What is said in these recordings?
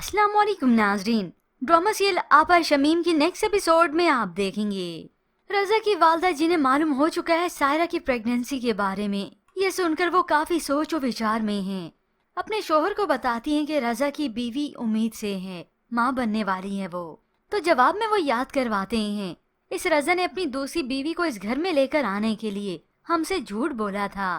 अस्सलाम वालेकुम नाजरीन। ड्रामा सीरियल आपा शमीम की नेक्स्ट एपिसोड में आप देखेंगे रजा की वालदा जिन्हें मालूम हो चुका है सायरा की प्रेगनेंसी के बारे में। ये सुनकर वो काफी सोच और विचार में हैं। अपने शोहर को बताती हैं कि रजा की बीवी उम्मीद से है, माँ बनने वाली है वो। तो जवाब में वो याद करवाते हैं इस रजा ने अपनी दूसरी बीवी को इस घर में लेकर आने के लिए हमसे झूठ बोला था,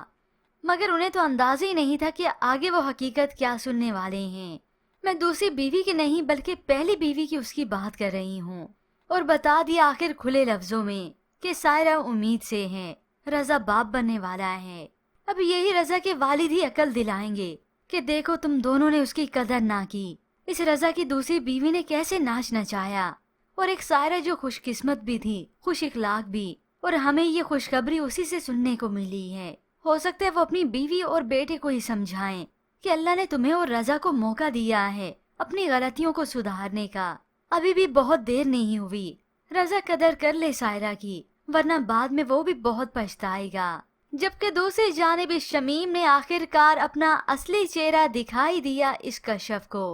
मगर उन्हें तो अंदाजा ही नहीं था कि आगे वो हकीकत क्या सुनने वाले हैं। मैं दूसरी बीवी की नहीं बल्कि पहली बीवी की उसकी बात कर रही हूँ। और बता दिया आखिर खुले लफ्जों में कि सायरा उम्मीद से है, रजा बाप बनने वाला है। अब यही रजा के वालिद ही अकल दिलाएंगे कि देखो तुम दोनों ने उसकी कदर ना की। इस रजा की दूसरी बीवी ने कैसे नाच नचाया, और एक सायरा जो खुशकिस्मत भी थी, खुश इखलाक भी, और हमें ये खुशखबरी उसी से सुनने को मिली है। हो सकता है वो अपनी बीवी और बेटे को ही समझाएं कि अल्लाह ने तुम्हें और रजा को मौका दिया है अपनी गलतियों को सुधारने का। अभी भी बहुत देर नहीं हुई, रजा कदर कर ले सायरा की, वरना बाद में वो भी बहुत पछताएगा। जबकि दूसरी जानिब इस शमीम ने आखिरकार अपना असली चेहरा दिखाई दिया इस कशफ को।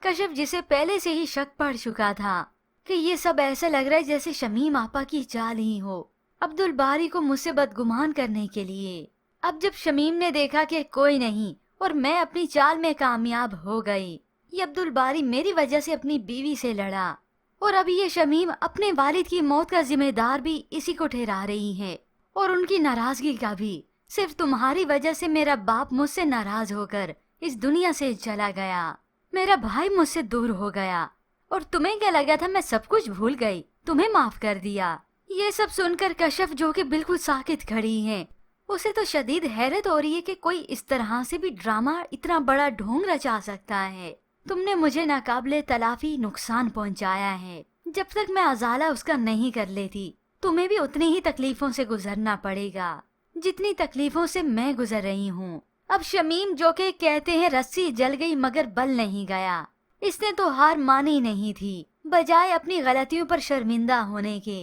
कशफ जिसे पहले से ही शक पड़ चुका था कि ये सब ऐसा लग रहा है जैसे शमीम आपा की चाल ही हो, अब्दुल बारी को मुझसे बदगुमान करने के लिए। अब जब शमीम ने देखा कि कोई नहीं और मैं अपनी चाल में कामयाब हो गई, ये अब्दुल बारी मेरी वजह से अपनी बीवी से लड़ा, और अभी ये शमीम अपने वालिद की मौत का जिम्मेदार भी इसी को ठहरा रही है, और उनकी नाराजगी का भी। सिर्फ तुम्हारी वजह से मेरा बाप मुझसे नाराज होकर इस दुनिया से चला गया, मेरा भाई मुझसे दूर हो गया, और तुम्हें क्या लगा था मैं सब कुछ भूल गई, तुम्हें माफ कर दिया। ये सब सुनकर कशफ जो कि बिल्कुल साकित खड़ी है, उसे तो शदीद हैरत हो रही है कि कोई इस तरह से भी ड्रामा इतना बड़ा ढोंग रचा सकता है। तुमने मुझे नाकाबिले तलाफी नुकसान पहुंचाया है। जब तक मैं अजाला उसका नहीं कर लेती, तुम्हें भी उतनी ही तकलीफों से गुजरना पड़ेगा जितनी तकलीफों से मैं गुजर रही हूँ। अब शमीम जो के कहते हैं रस्सी जल गई मगर बल नहीं गया, इसने तो हार मानी नहीं थी। बजाय अपनी गलतियों पर शर्मिंदा होने के,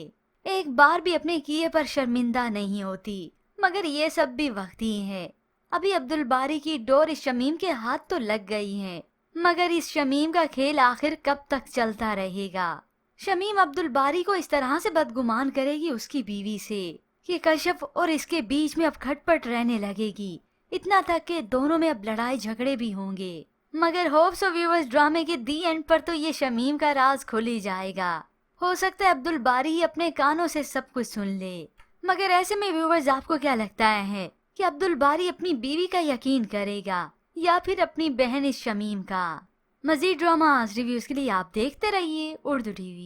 एक बार भी अपने किए पर शर्मिंदा नहीं होती। मगर ये सब भी वक्ती है। अभी अब्दुल बारी की डोर इस शमीम के हाथ तो लग गई है, मगर इस शमीम का खेल आखिर कब तक चलता रहेगा। शमीम अब्दुल बारी को इस तरह से बदगुमान करेगी उसकी बीवी से कि कशफ और इसके बीच में अब खटपट रहने लगेगी, इतना तक कि दोनों में अब लड़ाई झगड़े भी होंगे। मगर होप्स ऑफ व्यूअर्स ड्रामे के दी एंड पर तो ये शमीम का राज खुल ही जाएगा। हो सकता है अब्दुल बारी ही अपने कानों से सब कुछ सुन ले। मगर ऐसे में व्यूअर्स आपको क्या लगता है कि अब्दुल बारी अपनी बीवी का यकीन करेगा या फिर अपनी बहन इस शमीम का? मजीद ड्रामा रिव्यूज के लिए आप देखते रहिए उर्दू टीवी।